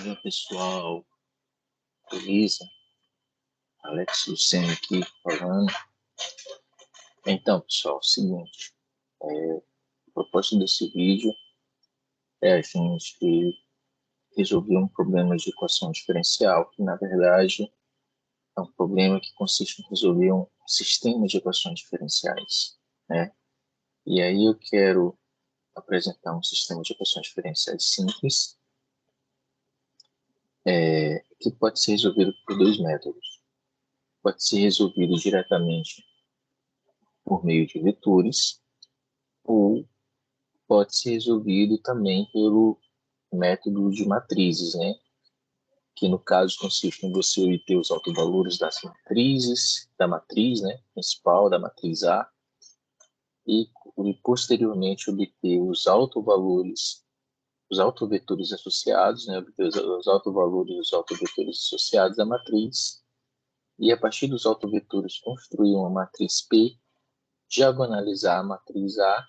Olá pessoal, beleza? Alex Luceno aqui falando. Então pessoal, é o seguinte, o propósito desse vídeo é a gente resolver um problema de equação diferencial, que na verdade é um problema que consiste em resolver um sistema de equações diferenciais, né? E aí eu quero apresentar um sistema de equações diferenciais simples, que pode ser resolvido por dois métodos. Pode ser resolvido diretamente por meio de vetores, ou pode ser resolvido também pelo método de matrizes, né? Que no caso consiste em você obter os autovalores das matrizes, da matriz, né, principal, da matriz A, e posteriormente obter os autovalores, os autovetores associados, né, obter os autovalores e os autovetores associados à matriz, e a partir dos autovetores construir uma matriz P, diagonalizar a matriz A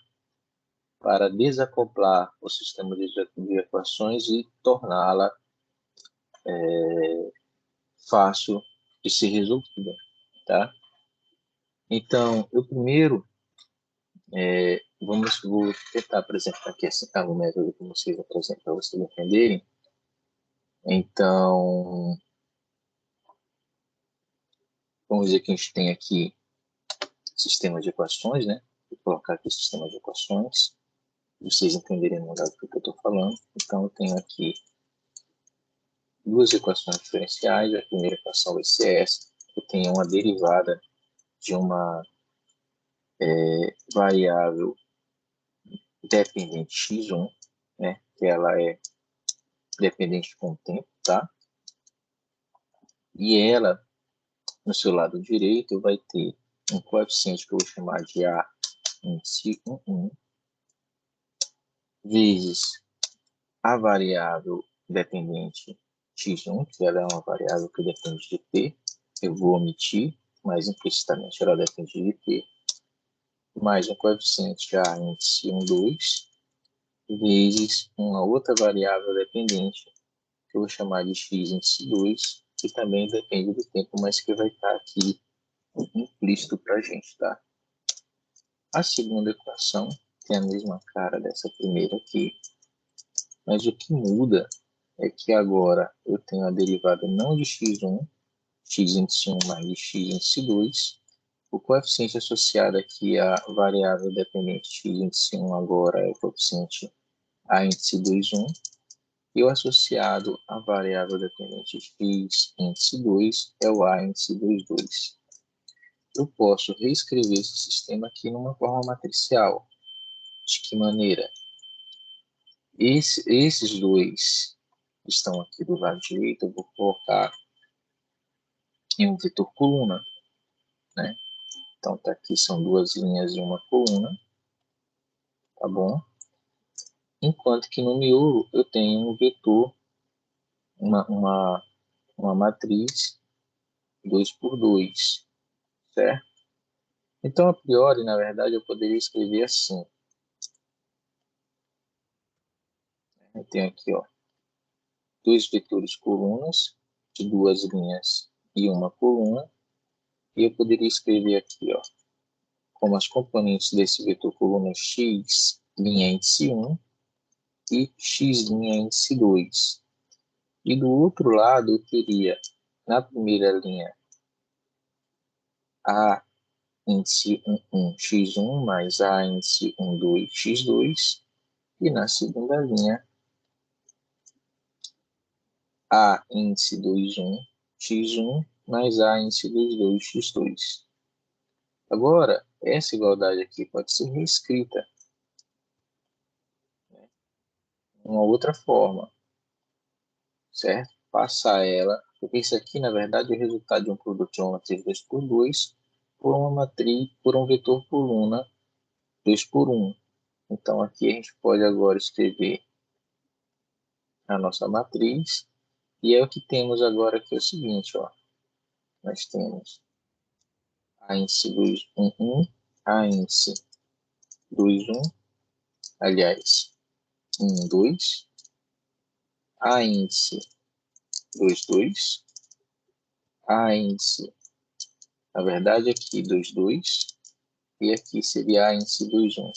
para desacoplar o sistema de equações e torná-la fácil de ser resolvida, tá? Então, eu primeiro vou tentar apresentar aqui o método que vocês apresentam para vocês entenderem. Então, vamos dizer que a gente tem aqui sistema de equações, né? Vou colocar aqui o sistema de equações, para vocês entenderem melhor do que eu estou falando. Então, eu tenho aqui duas equações diferenciais. A primeira equação vai ser essa. Eu tenho uma derivada de uma variável dependente x1, né? Que ela é dependente com o tempo, tá? E ela, no seu lado direito, vai ter um coeficiente que eu vou chamar de A índice 1, vezes a variável dependente x1, que ela é uma variável que depende de t, eu vou omitir, mas implicitamente ela depende de t, mais um coeficiente A índice 1, 2, vezes uma outra variável dependente, que eu vou chamar de x índice 2, que também depende do tempo, mas que vai estar aqui implícito para a gente, tá? A segunda equação tem a mesma cara dessa primeira aqui, mas o que muda é que agora eu tenho a derivada não de x1, x índice 1 mais de x índice 2, o coeficiente associado aqui à variável dependente x índice 1 agora é o coeficiente a índice 2, 1, e o associado à variável dependente x índice 2 é o a índice 2, 2. Eu posso reescrever esse sistema aqui numa forma matricial. De que maneira? Esses dois que estão aqui do lado direito, eu vou colocar em um vetor coluna, né? Então, tá aqui são duas linhas e uma coluna, tá bom? Enquanto que no miolo eu tenho um vetor, uma matriz 2 por 2, certo? Então, a priori, na verdade, eu poderia escrever assim. Eu tenho aqui, ó, dois vetores colunas, de duas linhas e uma coluna, e eu poderia escrever aqui, ó, como as componentes desse vetor coluna x, linha índice 1, e x, linha índice 2. E do outro lado, eu teria, na primeira linha, a índice 1, x1 mais a índice 1, 2, x2, e na segunda linha, a índice 2, 1, x1 mais a índice 2, 2, x2. Agora, essa igualdade aqui pode ser reescrita de uma outra forma, certo? Passar ela, porque isso aqui, na verdade, é o resultado de um produto de uma matriz 2 por 2 por uma matriz, por um vetor coluna 2 por 1. Então, aqui a gente pode agora escrever a nossa matriz, e é o que temos agora aqui é o seguinte, ó. Nós temos a índice 2, 1, 1, a índice 2, 1, aliás, 1, 2, a índice 2, 2. A índice, na verdade, aqui 2, 2. E aqui seria a índice 2, 1.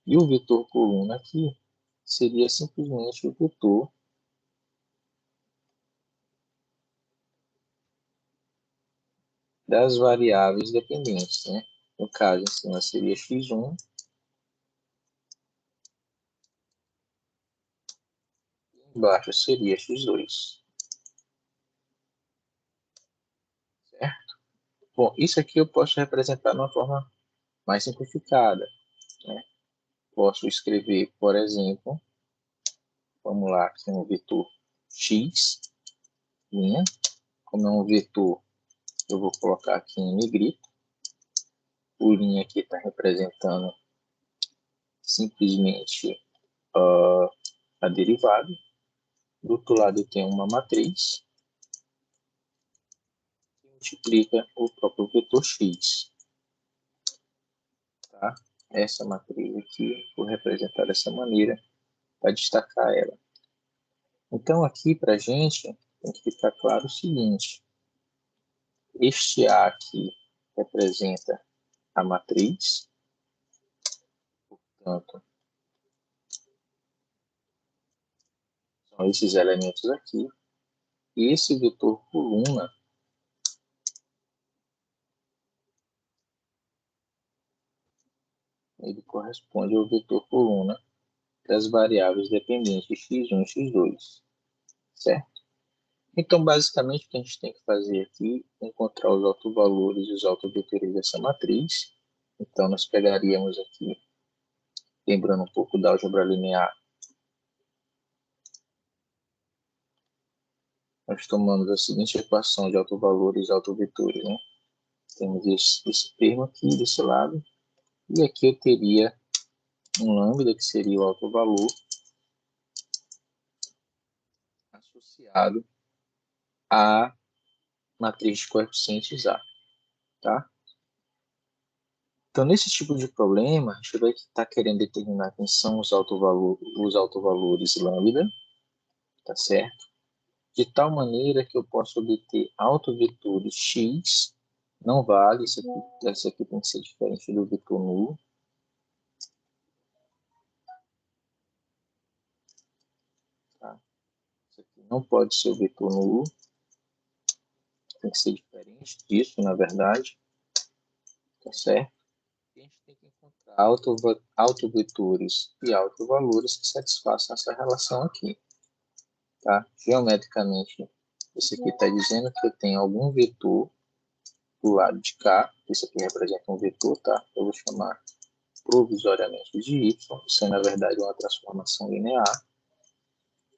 E o vetor coluna aqui seria simplesmente o vetor das variáveis dependentes, né? No caso, em cima seria x1, embaixo seria x2. Certo? Bom, isso aqui eu posso representar de uma forma mais simplificada, né? Posso escrever, por exemplo, vamos lá, aqui um vetor x, linha, como é um vetor, eu vou colocar aqui em negrito. O linha aqui está representando simplesmente a derivada. Do outro lado eu tenho uma matriz que multiplica o próprio vetor x. Tá? Essa matriz aqui, vou representar dessa maneira para destacar ela. Então aqui para a gente tem que ficar claro o seguinte. Este A aqui representa a matriz, portanto, são esses elementos aqui. E esse vetor coluna, ele corresponde ao vetor coluna das variáveis dependentes x1 e x2, certo? Então, basicamente, o que a gente tem que fazer aqui é encontrar os autovalores e os autovetores dessa matriz. Então, nós pegaríamos aqui, lembrando um pouco da álgebra linear, nós tomamos a seguinte equação de autovalores e autovetores, né? Temos esse termo aqui, desse lado, e aqui eu teria um lambda, que seria o autovalor, associado à matriz de coeficientes A, tá? Então, nesse tipo de problema, a gente vai estar querendo determinar quem são os autovalores lambda, tá certo? De tal maneira que eu possa obter autovetores x, não vale, esse aqui tem que ser diferente do vetor nulo. Tá? Isso aqui não pode ser o vetor nulo, tem que ser diferente disso, na verdade, tá certo? E a gente tem que encontrar autovetores e autovalores que satisfaçam essa relação aqui. Tá? Geometricamente, isso aqui está dizendo que eu tenho algum vetor do lado de cá. Isso aqui representa um vetor, tá? Eu vou chamar provisoriamente de y. Isso é, na verdade, uma transformação linear.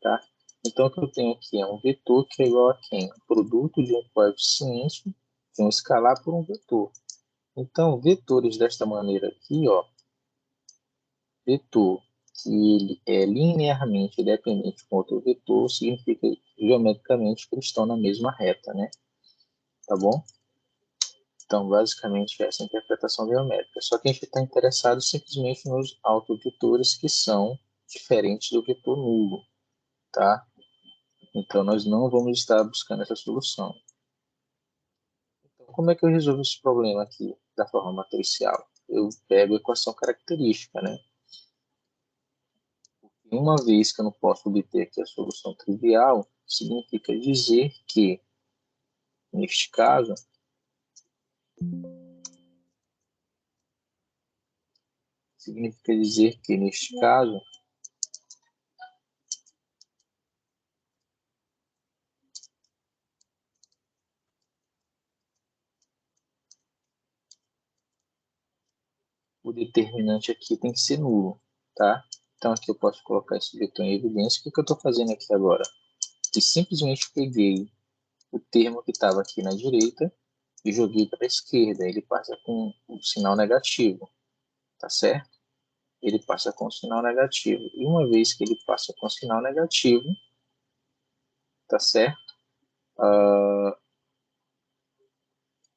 Tá? Então, o que eu tenho aqui é um vetor que é igual a quem? O produto de um coeficiente de um escalar por um vetor. Então, vetores desta maneira aqui, ó, vetor que ele é linearmente dependente com outro vetor, significa geometricamente que eles estão na mesma reta, né? Tá bom? Então, basicamente, essa é a interpretação geométrica. Só que a gente está interessado simplesmente nos autovetores que são diferentes do vetor nulo, tá? Então, nós não vamos estar buscando essa solução. Então, como é que eu resolvo esse problema aqui da forma matricial? Eu pego a equação característica, né? Uma vez que eu não posso obter aqui a solução trivial, significa dizer que, neste caso, o determinante aqui tem que ser nulo, tá? Então aqui eu posso colocar esse vetor em evidência. O que eu estou fazendo aqui agora? Eu simplesmente peguei o termo que estava aqui na direita e joguei para a esquerda. Ele passa com o sinal negativo, tá certo? Ele passa com o sinal negativo. E uma vez que ele passa com o sinal negativo, tá certo?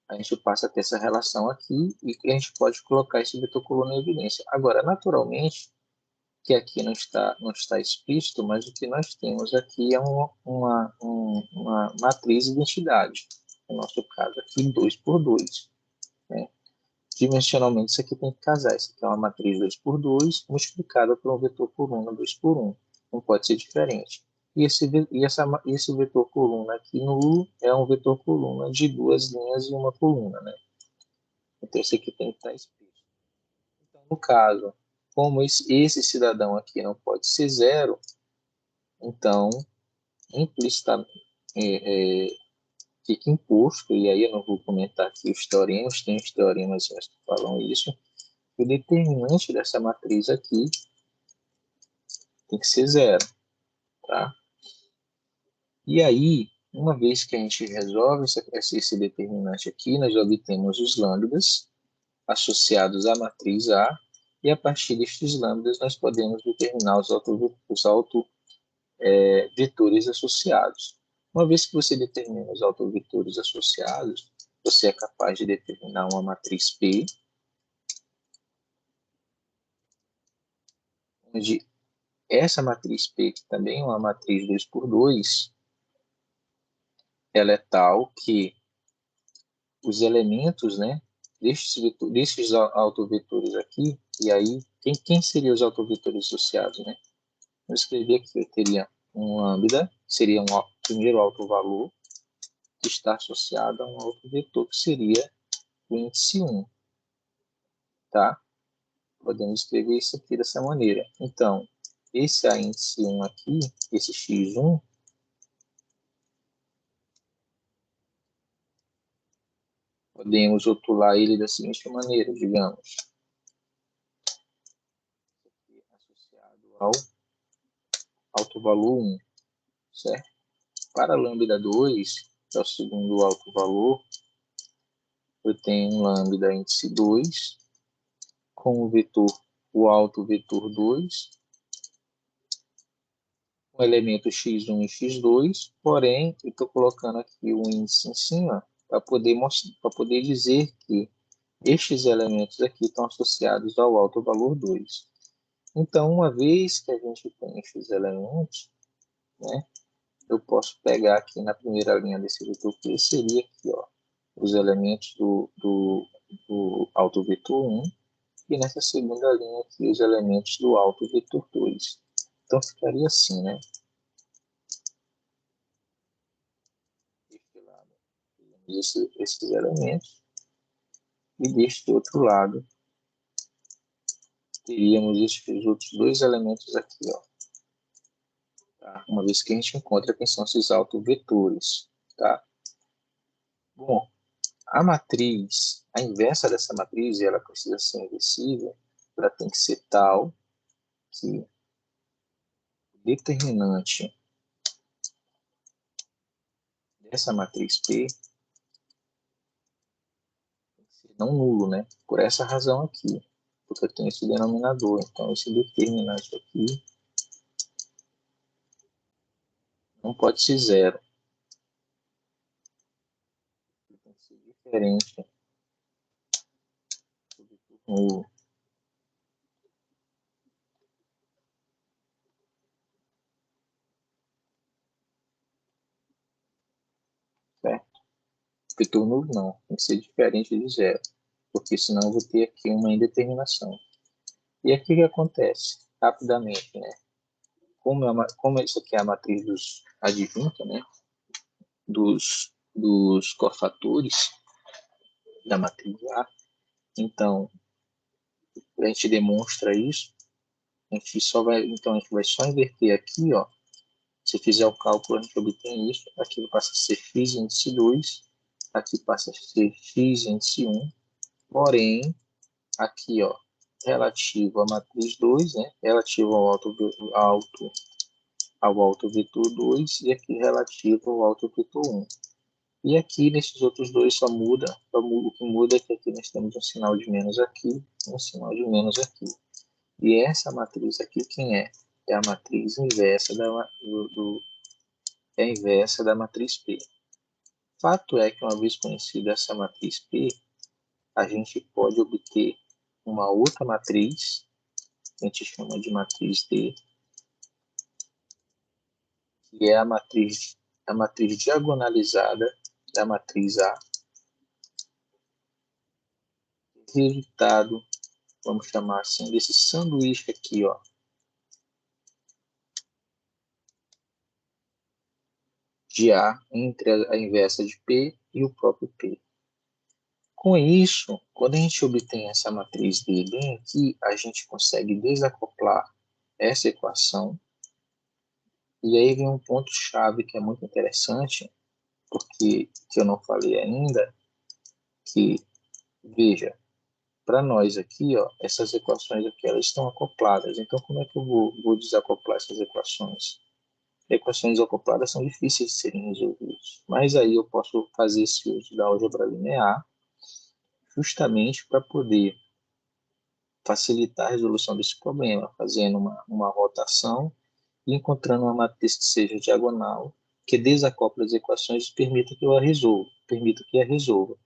A gente passa a ter essa relação aqui e a gente pode colocar esse vetor coluna em evidência. Agora, naturalmente, que aqui não está explícito, mas o que nós temos aqui é uma matriz de identidade. No nosso caso aqui, 2 por 2. Né? Dimensionalmente, isso aqui tem que casar. Isso aqui é uma matriz 2 por 2 multiplicada por um vetor coluna 2 por 1. Não pode ser diferente. E esse vetor coluna aqui nulo é um vetor coluna de 2 linhas e uma coluna. Né? Então, isso aqui tem que estar explícito. Então, no caso, como esse cidadão aqui não pode ser zero, então, implicitamente, fica imposto, e aí eu não vou comentar aqui os teoremas, tem os teoremas que falam isso, o determinante dessa matriz aqui tem que ser zero, tá? E aí, uma vez que a gente resolve esse determinante aqui, nós obtemos os lambdas associados à matriz A, e a partir destes lambdas nós podemos determinar os autovetores associados. Uma vez que você determina os autovetores associados, você é capaz de determinar uma matriz P, onde essa matriz P, que também é uma matriz 2 por 2, ela é tal que os elementos, né, desses autovetores aqui, e aí, quem seriam os autovetores associados, né? Eu escrevi aqui, eu teria um lambda, seria um primeiro autovalor, que está associado a um autovetor, que seria o índice 1, tá? Podemos escrever isso aqui dessa maneira. Então, esse índice 1 aqui, esse x1, podemos rotular ele da seguinte maneira, digamos, associado ao autovalor 1, certo? Para lambda 2, que é o segundo autovalor, eu tenho um lambda índice 2, com o autovetor 2, um elemento x1 e x2, porém, eu estou colocando aqui o índice em cima para poder dizer que estes elementos aqui estão associados ao autovalor 2. Então, uma vez que a gente tem esses elementos, né, eu posso pegar aqui na primeira linha desse vetor que seria aqui, ó, os elementos do autovetor 1, e nessa segunda linha aqui os elementos do autovetor 2. Então ficaria assim, né? Deste lado, esses elementos, e deste outro lado teríamos esses outros dois elementos aqui, ó. Tá? Uma vez que a gente encontra quem são esses autovetores, tá? Bom, a matriz, a inversa dessa matriz, ela precisa ser inversível, ela tem que ser tal que o determinante dessa matriz P tem que ser não nulo, né? Por essa razão aqui, porque eu tenho esse denominador, então esse determinante aqui não pode ser zero, ele tem que ser diferente do nulo. Certo? Vetor nulo não, tem que ser diferente de zero, porque senão eu vou ter aqui uma indeterminação. E aqui o que acontece? Rapidamente, né? Como isso aqui é a matriz dos adjunta, né? Dos cofatores da matriz A, então a gente demonstra isso, então a gente vai só inverter aqui, ó. Se fizer o cálculo, a gente obtém isso. Aqui passa a ser x índice 2, aqui passa a ser x índice 1, porém, aqui, ó, relativo à matriz 2, né? Relativo ao autovetor 2 e aqui relativo ao autovetor 1. E aqui, nesses outros dois, o que muda é que aqui nós temos um sinal de menos aqui, um sinal de menos aqui. E essa matriz aqui, quem é? É a matriz inversa é a inversa da matriz P. Fato é que, uma vez conhecida essa matriz P, a gente pode obter uma outra matriz, que a gente chama de matriz D, que é a matriz diagonalizada da matriz A. Resultado, vamos chamar assim, desse sanduíche aqui, ó, de A entre a inversa de P e o próprio P. Com isso, quando a gente obtém essa matriz D bem aqui, a gente consegue desacoplar essa equação. E aí vem um ponto-chave que é muito interessante, porque que eu não falei ainda, que, veja, para nós aqui, ó, essas equações aqui, elas estão acopladas. Então, como é que eu vou desacoplar essas equações? Equações acopladas são difíceis de serem resolvidas. Mas aí eu posso fazer esse uso da álgebra linear justamente para poder facilitar a resolução desse problema, fazendo uma rotação e encontrando uma matriz que seja diagonal, que desacople as equações e permita que a resolva.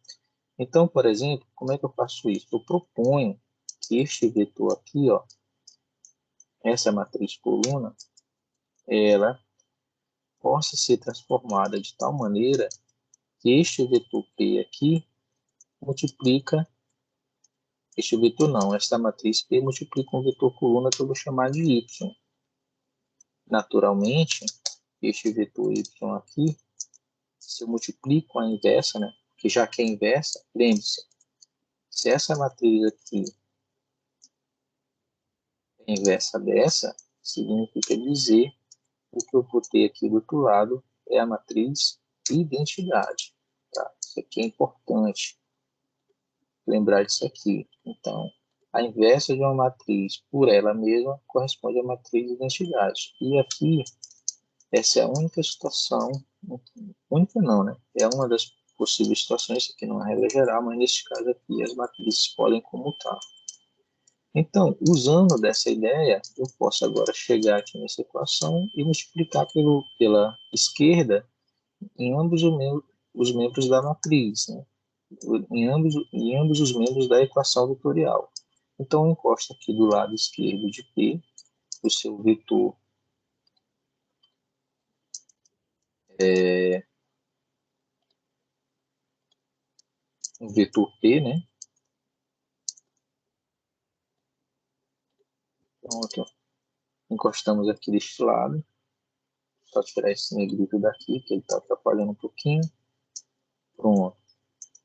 Então, por exemplo, como é que eu faço isso? Eu proponho que este vetor aqui, ó, essa matriz coluna, ela possa ser transformada de tal maneira que este vetor P aqui multiplica, este vetor não, esta matriz P multiplica um vetor coluna que eu vou chamar de Y. Naturalmente, este vetor Y aqui, se eu multiplico a inversa, né, que já que é inversa, lembre-se, se essa matriz aqui é inversa dessa, significa dizer o que eu vou ter aqui do outro lado é a matriz identidade. Tá? Isso aqui é importante lembrar disso aqui. Então, a inversa de uma matriz por ela mesma corresponde à matriz identidade. E aqui, essa é a única situação, única não, né? É uma das possíveis situações, isso aqui não é regra geral, mas neste caso aqui as matrizes podem comutar. Então, usando dessa ideia, eu posso agora chegar aqui nessa equação e multiplicar pela esquerda em ambos os membros da matriz, né? Em ambos os membros da equação vetorial. Então, eu encosto aqui do lado esquerdo de P, o seu vetor um vetor P, né? Pronto. Encostamos aqui deste lado. Só tirar esse negrito daqui, que ele está atrapalhando um pouquinho. Pronto.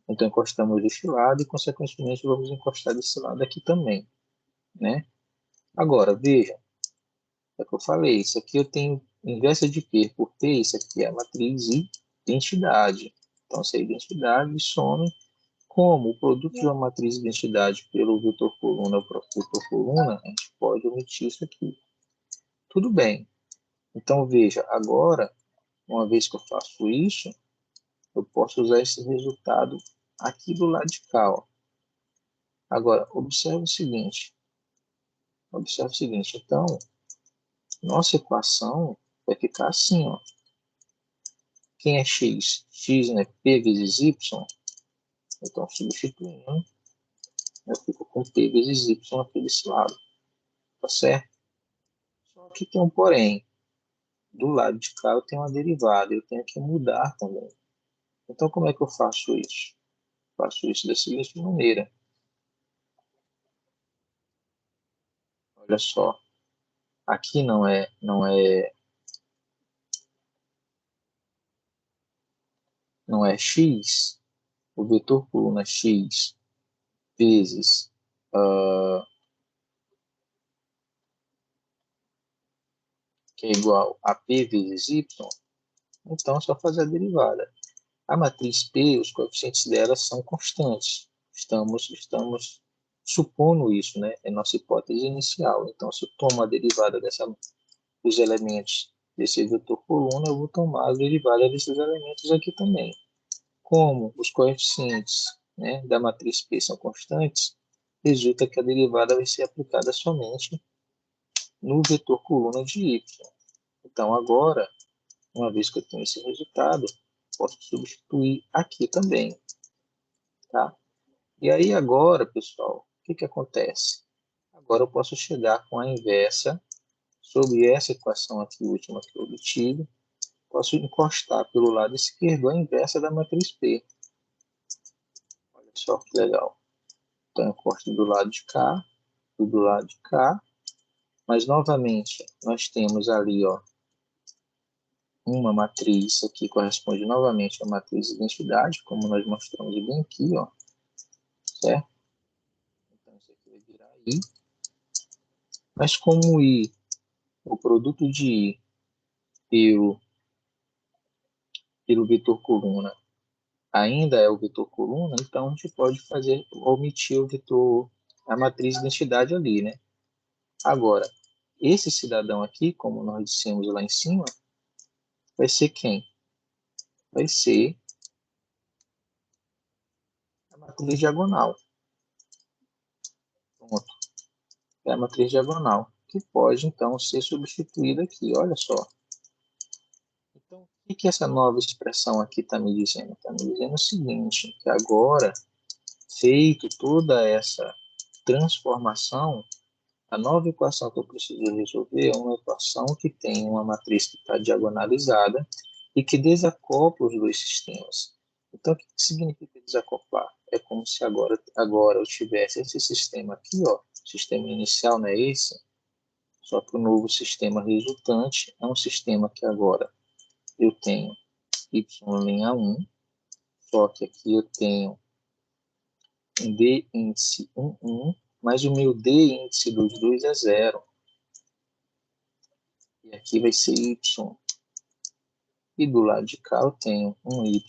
Então, encostamos deste lado e, consequentemente, vamos encostar desse lado aqui também, né? Agora, veja, é o que eu falei, isso aqui eu tenho inversa de P por P, isso aqui é a matriz identidade. Então, essa identidade some como o produto de uma matriz identidade pelo vetor coluna ou próprio vetor coluna, a gente pode omitir isso aqui. Tudo bem. Então, veja, agora, uma vez que eu faço isso, eu posso usar esse resultado aqui do lado de cá, ó. Agora, observe o seguinte, então, nossa equação vai ficar assim, ó. Quem é x? X, né? P vezes y. Então, substituindo, eu fico com P vezes y aqui desse lado, tá certo? Só que tem um porém. Do lado de cá eu tenho uma derivada, eu tenho que mudar também. Então, como é que eu faço isso? Faço isso da seguinte maneira. Olha só, aqui não é x, o vetor coluna x vezes que é igual a p vezes y, então é só fazer a derivada. A matriz P, os coeficientes dela são constantes. Estamos supondo isso, né? É nossa hipótese inicial. Então, se eu tomo a derivada dos elementos desse vetor coluna, eu vou tomar a derivada desses elementos aqui também. Como os coeficientes, né, da matriz P são constantes, resulta que a derivada vai ser aplicada somente no vetor coluna de y. Então, agora, uma vez que eu tenho esse resultado, posso substituir aqui também, tá? E aí agora, pessoal, o que acontece? Agora eu posso chegar com a inversa sobre essa equação aqui última que eu obtive. Posso encostar pelo lado esquerdo a inversa da matriz P. Olha só que legal. Então, eu encosto do lado de cá, do lado de cá. Mas, novamente, nós temos ali, ó, uma matriz aqui, corresponde novamente à matriz de identidade, como nós mostramos bem aqui, ó, certo? Então, isso aqui vai virar I. Mas como I, o produto de I pelo vetor coluna ainda é o vetor coluna, então a gente pode omitir o vetor, a matriz de identidade ali, né? Agora, esse cidadão aqui, como nós dissemos lá em cima, vai ser quem? Vai ser a matriz diagonal. Pronto. É a matriz diagonal, que pode, então, ser substituída aqui. Olha só. Então, o que essa nova expressão aqui está me dizendo? Está me dizendo o seguinte, que agora, feito toda essa transformação, a nova equação que eu preciso resolver é uma equação que tem uma matriz que está diagonalizada e que desacopla os dois sistemas. Então, o que significa desacoplar? É como se agora eu tivesse esse sistema aqui, ó, o sistema inicial não é esse, só que o novo sistema resultante é um sistema que agora eu tenho y'1, só que aqui eu tenho um d índice 1, mas o meu d índice dos dois é 0. E aqui vai ser y. E do lado de cá eu tenho um y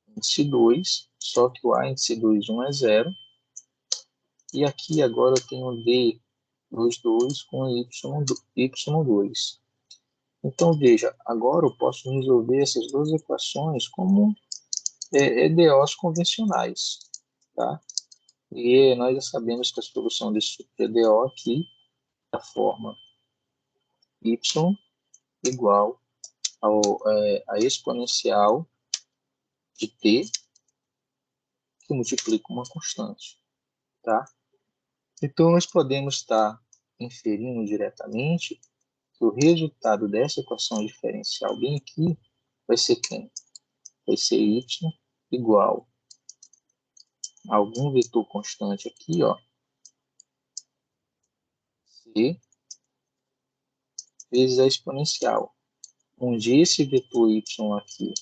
índice 2, só que o a índice 2, 1 é 0. E aqui agora eu tenho d dos 2 com y2. Então, veja, agora eu posso resolver essas duas equações como EDOs convencionais, tá? E nós já sabemos que a solução desse EDO aqui é a forma y igual a exponencial de t que multiplica uma constante, tá? Então, nós podemos estar inferindo diretamente que o resultado dessa equação diferencial bem aqui vai ser quem? Vai ser y igual a algum vetor constante aqui, ó, c vezes a exponencial, onde esse vetor y aqui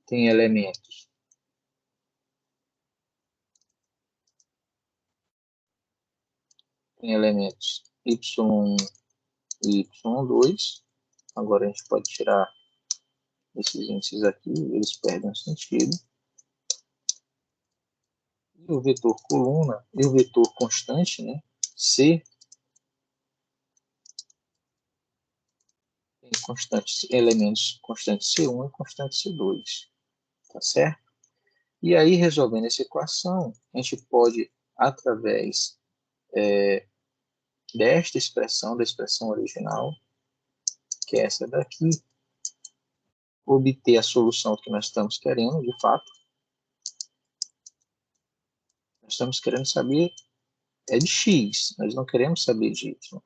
tem elementos y1 e y2. Agora a gente pode tirar esses índices aqui, eles perdem o sentido. E o vetor coluna e o vetor constante, né, C, tem elementos constante C1 e constante C2, tá certo? E aí, resolvendo essa equação, a gente pode, através desta expressão, da expressão original, que é essa daqui, obter a solução que nós estamos querendo, de fato. Nós estamos querendo saber de x, nós não queremos saber de y.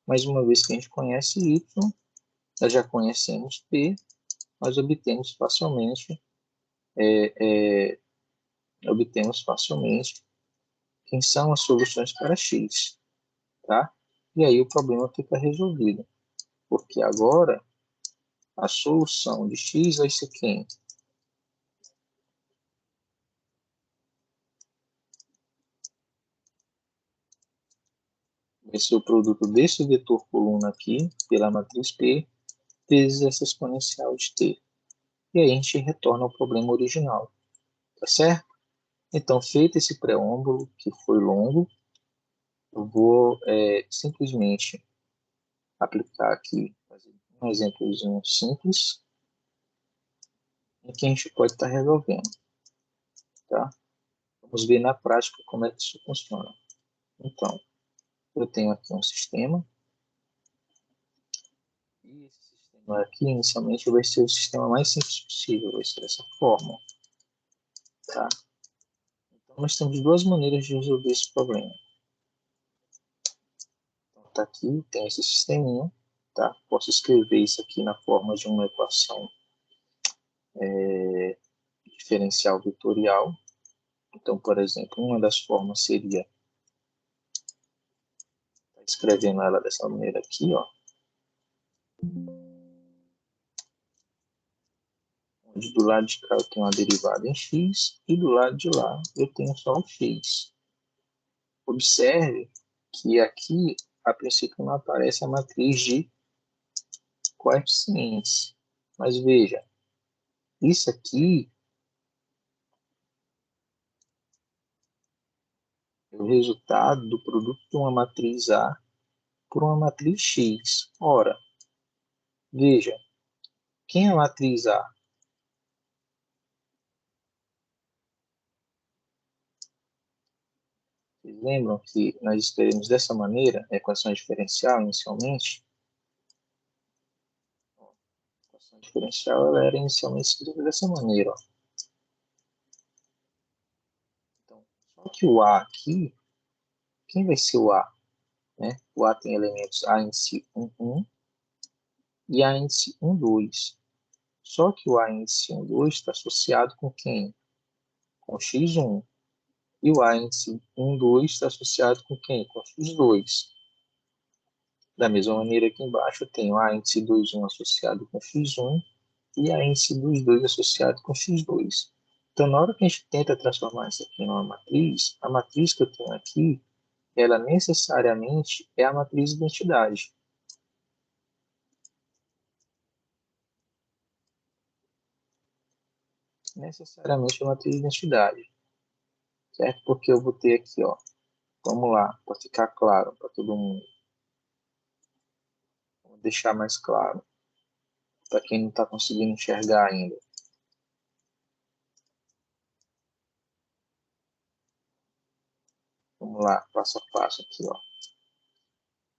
Mas uma vez que a gente conhece y, nós já conhecemos p, nós obtemos facilmente quem são as soluções para x, tá? E aí o problema fica resolvido, porque agora a solução de x vai ser quem? Vai ser o produto desse vetor coluna aqui, pela matriz P, vezes essa exponencial de t. E aí a gente retorna ao problema original, tá certo? Então, feito esse preâmbulo, que foi longo, eu vou simplesmente aplicar aqui, fazer um exemplozinho simples, em que a gente pode estar resolvendo, tá? Vamos ver na prática como é que isso funciona. Então, eu tenho aqui um sistema, e esse sistema Aqui, inicialmente, vai ser o sistema mais simples possível, vai ser dessa forma, tá? Então, nós temos duas maneiras de resolver esse problema. Então, tá aqui, tem esse sisteminha, tá? Posso escrever isso aqui na forma de uma equação diferencial vetorial. Então, por exemplo, uma das formas seria escrevendo ela dessa maneira aqui, ó, onde do lado de cá eu tenho uma derivada em x e do lado de lá eu tenho só o x. Observe que aqui, a princípio, não aparece a matriz de coeficientes. Mas veja, isso aqui é o resultado do produto de uma matriz A por uma matriz X. Ora, veja, quem é a matriz A? Vocês lembram que nós escrevemos dessa maneira a equação diferencial inicialmente? A equação diferencial ela era inicialmente escrita dessa maneira. Ó. Então, só que o A aqui, quem vai ser o A? Né? O A tem elementos A índice 1, 1 e A índice 1, 2. Só que o A índice 1, 2 está associado com quem? Com x1. E o A índice 1, 2 está associado com quem? Com x2. Da mesma maneira aqui embaixo eu tenho A índice 2, 1 associado com x1 e A índice 2, 2 associado com x2. Então, na hora que a gente tenta transformar isso aqui numa matriz, a matriz que eu tenho aqui, ela necessariamente é a matriz de identidade. Necessariamente é a matriz de identidade. Certo? Porque eu vou ter aqui, ó, vamos lá, para ficar claro para todo mundo. Vou deixar mais claro para quem não está conseguindo enxergar ainda. Vamos lá, passo a passo aqui, ó.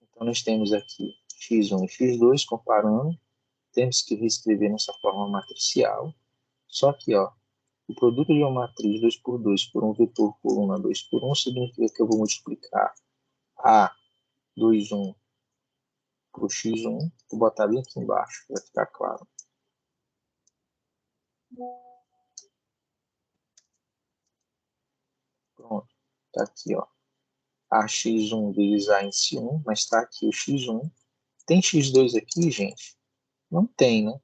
Então, nós temos aqui x1 e x2 comparando. Temos que reescrever nessa forma matricial. Só que, ó, o produto de uma matriz 2 por 2 por um vetor coluna 2 por 1 significa que eu vou multiplicar A 2, 1 por x1. Vou botar bem aqui embaixo, para ficar claro. Pronto, tá aqui, ó. AX1 vezes A índice 1, mas está aqui o x1. Tem x2 aqui, gente? Não tem, né?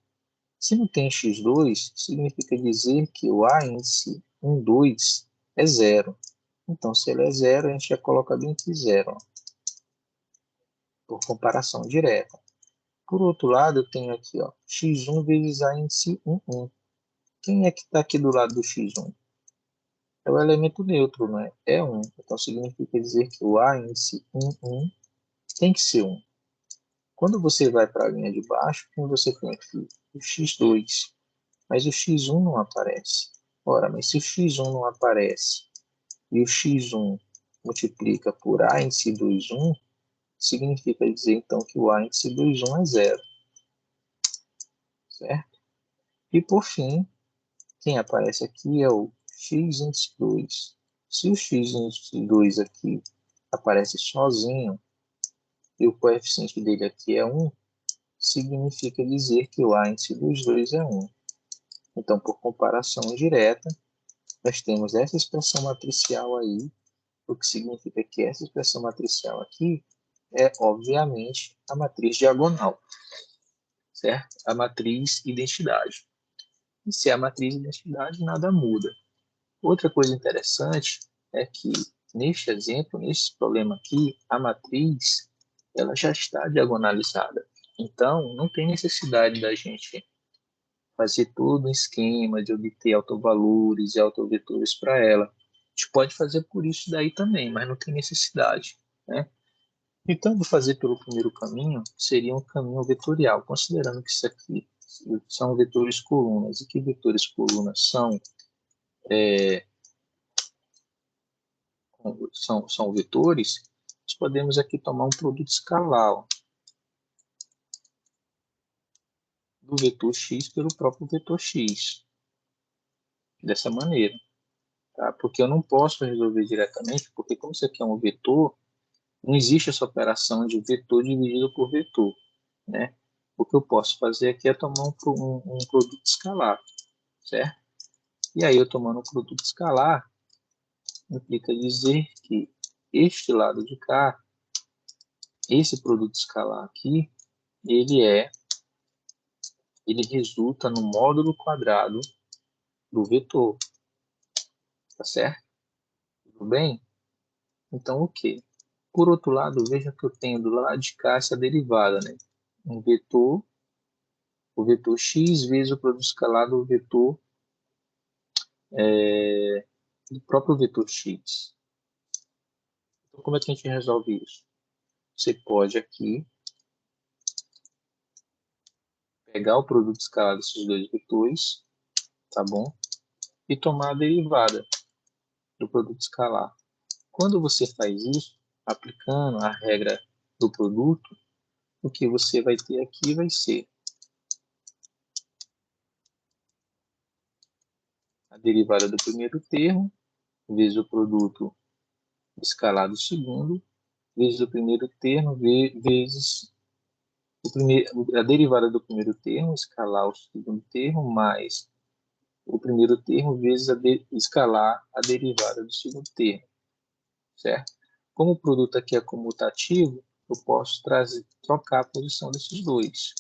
Se não tem x2, significa dizer que o A índice 1, 2 é zero. Então, se ele é zero, a gente já coloca bem aqui zero, ó, por comparação direta. Por outro lado, eu tenho aqui ó, x1 vezes A índice 1, 1. Quem é que está aqui do lado do x1? É o elemento neutro, né? É 1. Então, significa dizer que o A índice 1, 1 tem que ser 1. Quando você vai para a linha de baixo, quem você tem aqui? O x2. Mas o x1 não aparece. Ora, mas se o x1 não aparece e o x1 multiplica por A índice 2, 1, significa dizer então que o A índice 2, 1 é zero. Certo? E por fim, quem aparece aqui é o x índice 2. Se o x índice 2 aqui aparece sozinho e o coeficiente dele aqui é 1, significa dizer que o A índice dos dois é 1. Então, por comparação direta, nós temos essa expressão matricial aí, o que significa que essa expressão matricial aqui é, obviamente, a matriz diagonal, certo? A matriz identidade. E se é a matriz identidade, nada muda. Outra coisa interessante é que, neste exemplo, nesse problema aqui, a matriz ela já está diagonalizada. Então, não tem necessidade da gente fazer todo um esquema de obter autovalores e autovetores para ela. A gente pode fazer por isso daí também, mas não tem necessidade, né? Então, vou fazer pelo primeiro caminho, seria um caminho vetorial, considerando que isso aqui são vetores colunas, e que vetores colunas são vetores, nós podemos aqui tomar um produto escalar. Ó. do vetor x pelo próprio vetor x. Dessa maneira. Tá? Porque eu não posso resolver diretamente, porque como isso aqui é um vetor, não existe essa operação de vetor dividido por vetor. Né? O que eu posso fazer aqui é tomar um produto escalar. Certo? E aí, eu tomando um produto escalar, implica dizer que este lado de cá, esse produto escalar aqui, ele resulta no módulo quadrado do vetor, tá certo? Tudo bem? Então, o quê? Por outro lado, veja que eu tenho do lado de cá essa derivada, né? Um vetor, o vetor x vezes o produto escalar do vetor, do próprio vetor x. Então, como é que a gente resolve isso? Você pode aqui pegar o produto escalar desses dois vetores, tá bom? E tomar a derivada do produto escalar. Quando você faz isso, aplicando a regra do produto, o que você vai ter aqui vai ser a derivada do primeiro termo, vezes o produto escalar do segundo, vezes o primeiro termo, vezes a derivada do primeiro termo, escalar o segundo termo, mais o primeiro termo, vezes escalar a derivada do segundo termo. Certo? Como o produto aqui é comutativo, eu posso trocar a posição desses dois.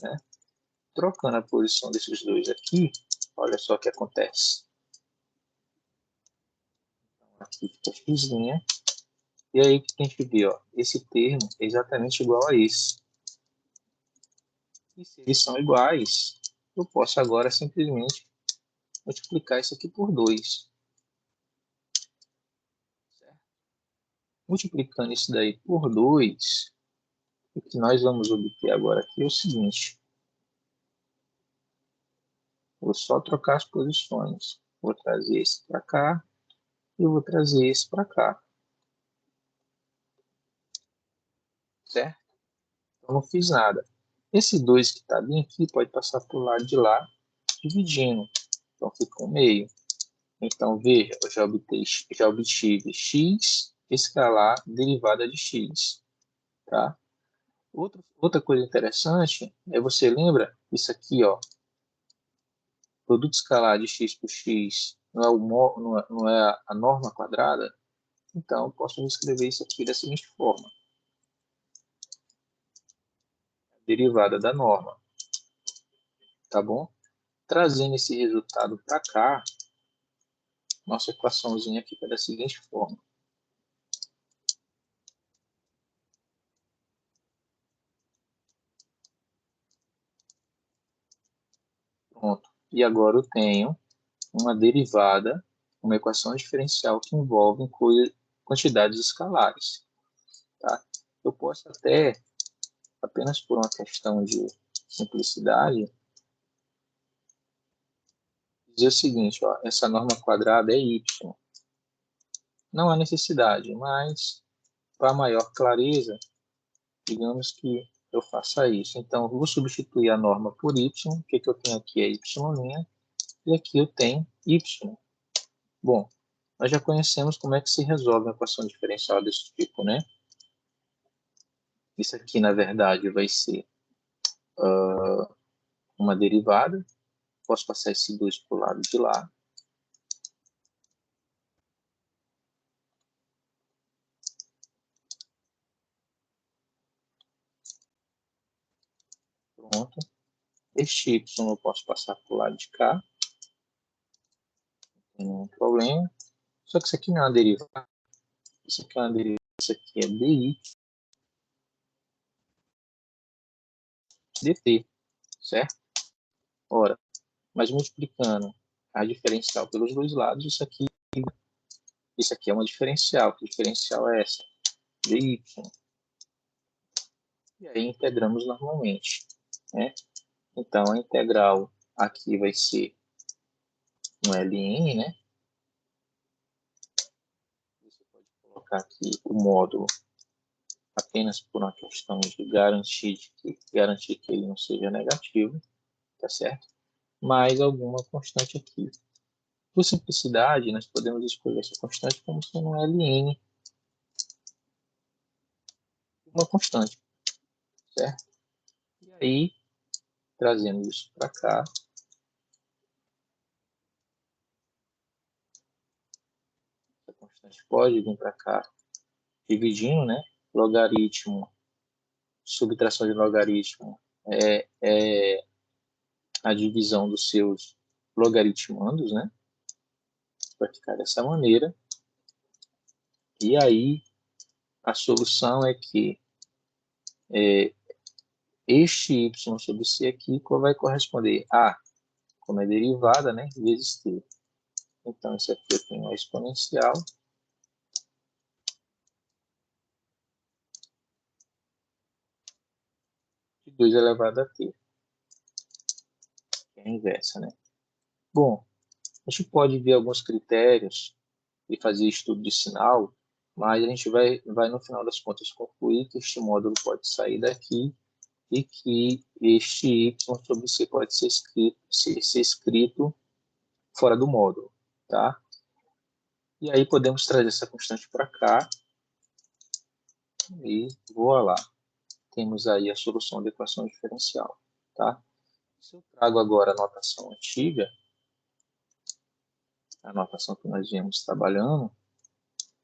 Né? Trocando a posição desses dois aqui, olha só o que acontece. Então, aqui fica x', e aí o que a gente vê? Ó, esse termo é exatamente igual a esse. E se eles são iguais, eu posso agora simplesmente multiplicar isso aqui por 2. Certo? Multiplicando isso daí por 2, o que nós vamos obter agora aqui é o seguinte. Vou só trocar as posições. Vou trazer esse para cá e vou trazer esse para cá. Certo? Então, não fiz nada. Esse 2 que está bem aqui pode passar para o lado de lá, dividindo. Então, fica um meio. Então, veja, eu já obtive x escalar derivada de x. Tá? Outra coisa interessante é você lembra isso aqui, ó, produto escalar de x por x não é, não é a norma quadrada? Então, eu posso escrever isso aqui da seguinte forma. Derivada da norma. Tá bom? Trazendo esse resultado para cá, nossa equaçãozinha fica da seguinte forma. Pronto. E agora eu tenho uma derivada, uma equação diferencial que envolve quantidades escalares. Tá? Eu posso até, apenas por uma questão de simplicidade, dizer o seguinte, ó, essa norma quadrada é y. Não há necessidade, mas para maior clareza, digamos que eu faça isso. Então, eu vou substituir a norma por y. O que eu tenho aqui é y', e aqui eu tenho y. Bom, nós já conhecemos como é que se resolve uma equação diferencial desse tipo, né? Isso aqui, na verdade, vai ser uma derivada. Posso passar esse 2 para o lado de lá. Pronto. Este y eu posso passar para o lado de cá. Não tem nenhum problema. Só que isso aqui não é uma derivada. Isso aqui é uma derivada. Isso aqui é dy dt. Certo? Ora, mas multiplicando a diferencial pelos dois lados, isso aqui é uma diferencial. Que diferencial é essa? Dy. E aí integramos normalmente. Né? Então, a integral aqui vai ser um ln, né? Você pode colocar aqui o módulo apenas por uma questão de garantir que ele não seja negativo, tá certo? Mais alguma constante aqui. Por simplicidade, nós podemos escolher essa constante como sendo um ln, uma constante, certo? E aí, trazendo isso para cá, a constante pode vir para cá, dividindo, né? Logaritmo, subtração de logaritmo é a divisão dos seus logaritmandos, né? Vai ficar dessa maneira. E aí, a solução é que este y sobre c aqui vai corresponder a, como é derivada, né? Vezes t. Então, isso aqui eu tenho a exponencial de 2 elevado a t, que é a inversa, né? Bom, a gente pode ver alguns critérios e fazer estudo de sinal, mas a gente vai no final das contas concluir que este módulo pode sair daqui e que este y sobre c pode ser escrito fora do módulo, tá? E aí podemos trazer essa constante para cá e voa lá. Temos aí a solução da equação diferencial, tá? Se eu trago agora a notação antiga, a notação que nós viemos trabalhando,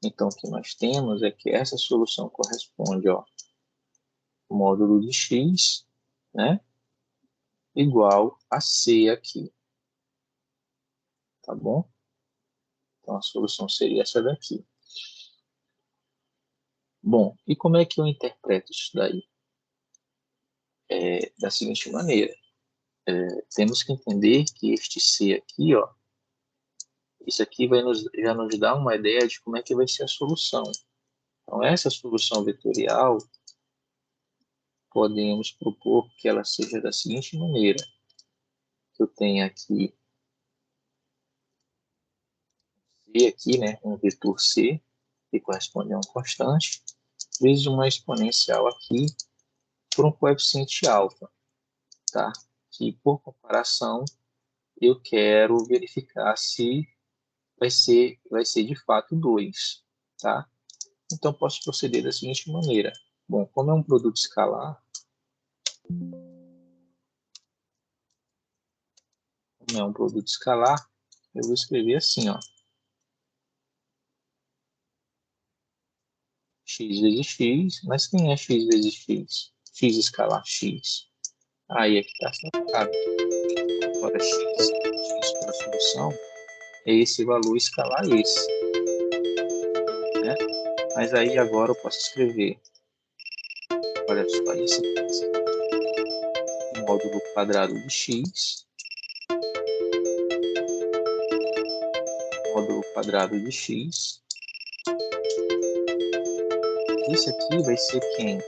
então o que nós temos é que essa solução corresponde ao módulo de x, né, igual a c aqui, tá bom? Então a solução seria essa daqui. Bom, e como é que eu interpreto isso daí? Da seguinte maneira, temos que entender que este c aqui, ó, isso aqui já nos dá uma ideia de como é que vai ser a solução. Então, essa solução vetorial, podemos propor que ela seja da seguinte maneira. Eu tenho aqui C aqui, né, um vetor C, que corresponde a uma constante, vezes uma exponencial aqui por um coeficiente alfa, tá? Que, por comparação, eu quero verificar se vai ser de fato 2, tá? Então, posso proceder da seguinte maneira. Bom, como é um produto escalar, eu vou escrever assim, ó. X vezes x, mas quem é x vezes x? X escalar x. Aí é que está sentado. Agora, x para a solução é esse valor escalar esse, né? Mas aí agora eu posso escrever, olha só, isso aqui, módulo quadrado de x, módulo quadrado de x. Esse aqui vai ser quem?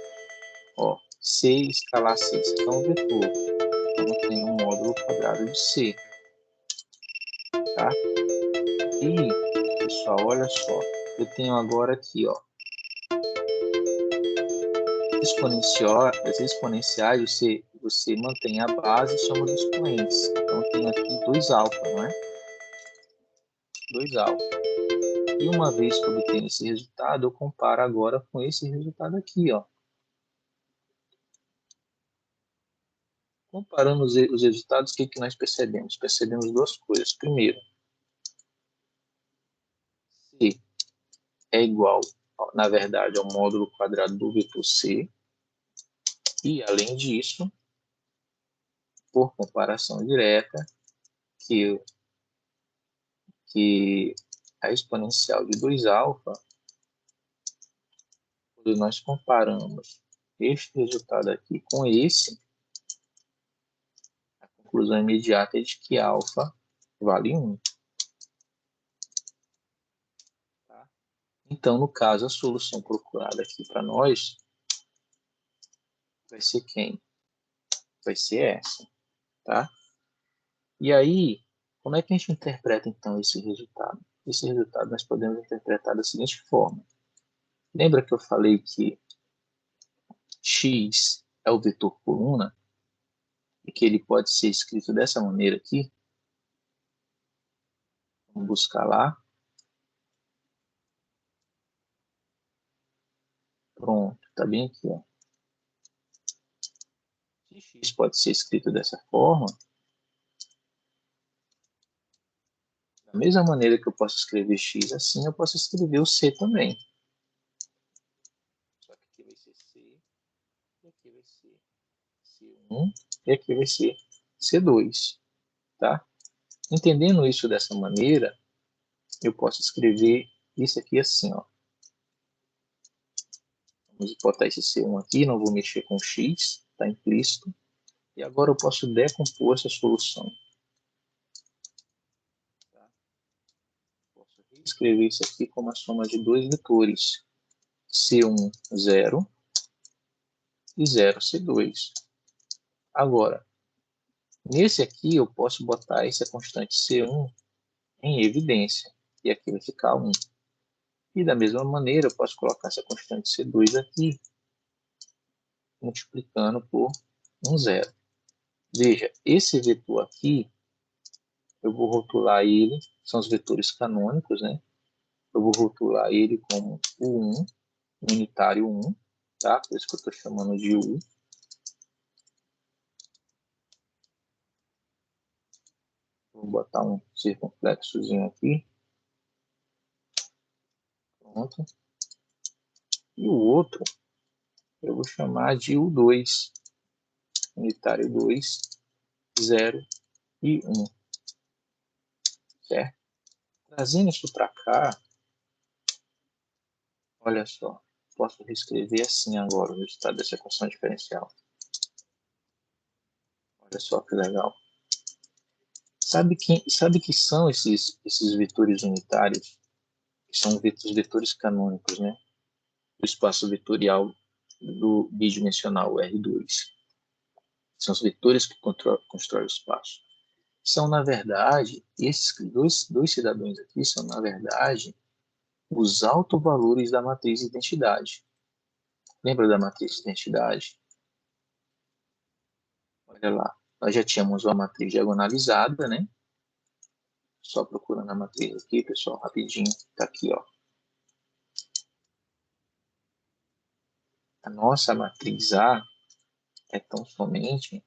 Ó, c escalar c, isso aqui é um vetor. Então, eu tenho um módulo quadrado de c, tá? E, pessoal, olha só, eu tenho agora aqui, ó, as exponenciais, você mantém a base e soma os expoentes. Então, eu tenho aqui 2 alfa, não é? 2 alfa. E uma vez que eu obtenho esse resultado, eu comparo agora com esse resultado aqui, ó. Comparando os resultados, o que, que nós percebemos? Percebemos duas coisas. Primeiro, C é igual, na verdade, ao módulo quadrado do vetor C. E, além disso, por comparação direta, que a exponencial de 2 alfa, quando nós comparamos este resultado aqui com esse, a conclusão imediata é de que alfa vale 1. Tá? Então, no caso, a solução procurada aqui para nós vai ser quem? Vai ser essa. Tá? E aí, como é que a gente interpreta, então, esse resultado? Esse resultado nós podemos interpretar da seguinte forma. Lembra que eu falei que x é o vetor coluna, e que ele pode ser escrito dessa maneira aqui, vamos buscar lá. Pronto, está bem aqui, ó. Se x pode ser escrito dessa forma, da mesma maneira que eu posso escrever x assim, eu posso escrever o c também. Só que aqui vai ser c, e aqui vai ser c1, e aqui vai ser c2, tá? Entendendo isso dessa maneira, eu posso escrever isso aqui assim, ó. Vamos botar esse C1 aqui, não vou mexer com x, está implícito. E agora eu posso decompor essa solução. Tá? Posso reescrever isso aqui como a soma de dois vetores. C1, 0 e 0, C2. Agora, nesse aqui eu posso botar essa constante C1 em evidência. E aqui vai ficar 1. E da mesma maneira eu posso colocar essa constante C2 aqui, multiplicando por 1, 0. Veja, esse vetor aqui, eu vou rotular ele, são os vetores canônicos, né? Eu vou rotular ele como U1, unitário 1, tá? Por isso que eu estou chamando de U. Vou botar um circunflexozinho aqui. Pronto. E o outro, eu vou chamar de U2, unitário 2, 0 e 1, certo? Trazendo isso para cá, olha só, posso reescrever assim agora o resultado dessa equação diferencial. Olha só que legal. Sabe que são esses vetores unitários? Que são os vetores canônicos, né? Do espaço vetorial do bidimensional R2. São os vetores que constroem o espaço. São, na verdade, esses dois cidadãos aqui são, na verdade, os autovalores da matriz de identidade. Lembra da matriz de identidade? Olha lá, nós já tínhamos uma matriz diagonalizada, né? Só procurando a matriz aqui, pessoal, rapidinho. Está aqui, ó. A nossa matriz A é tão somente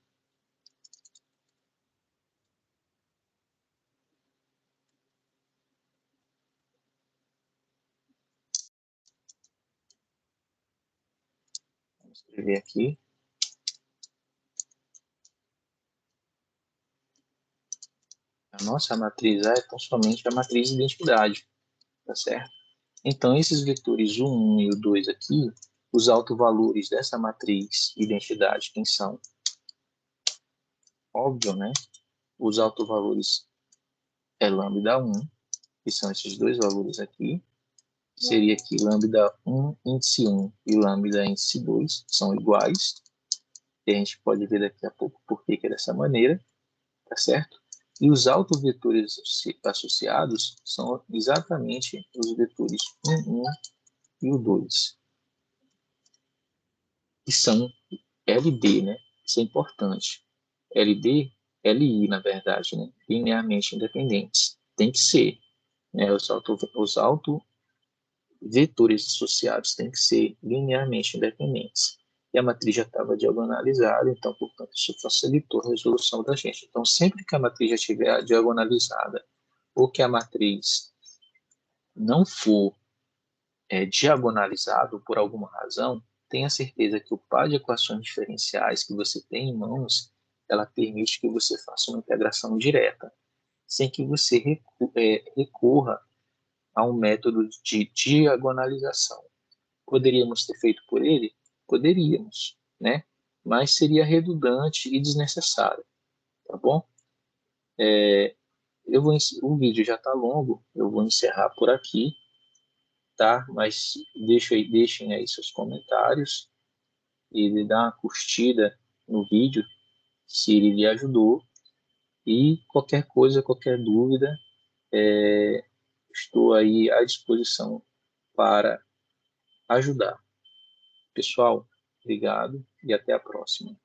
vamos escrever aqui. A nossa matriz A é tão somente a matriz de identidade, tá certo? Então, esses vetores U1 e U2 aqui, os autovalores dessa matriz identidade, quem são? Óbvio, né? Os autovalores é lambda1, que são esses dois valores aqui. Seria aqui lambda1 índice 1 e lambda índice 2 são iguais. E a gente pode ver daqui a pouco por que é dessa maneira, tá certo? E os autovetores associados são exatamente os vetores U1 e U2, que são LD, né? Isso é importante. LD, LI, na verdade, né? Linearmente independentes. Tem que ser, né? Os autovetores associados têm que ser linearmente independentes. E a matriz já estava diagonalizada, então, portanto, isso facilitou a resolução da gente. Então, sempre que a matriz já estiver diagonalizada ou que a matriz não for diagonalizado por alguma razão, tenha certeza que o par de equações diferenciais que você tem em mãos, ela permite que você faça uma integração direta, sem que você recorra a um método de diagonalização. Poderíamos ter feito por ele? Poderíamos, né? Mas seria redundante e desnecessário, tá bom? O vídeo já está longo, eu vou encerrar por aqui, tá? Mas deixem aí seus comentários e dá uma curtida no vídeo se ele lhe ajudou. E qualquer coisa, qualquer dúvida, estou aí à disposição para ajudar. Pessoal, Obrigado e até a próxima.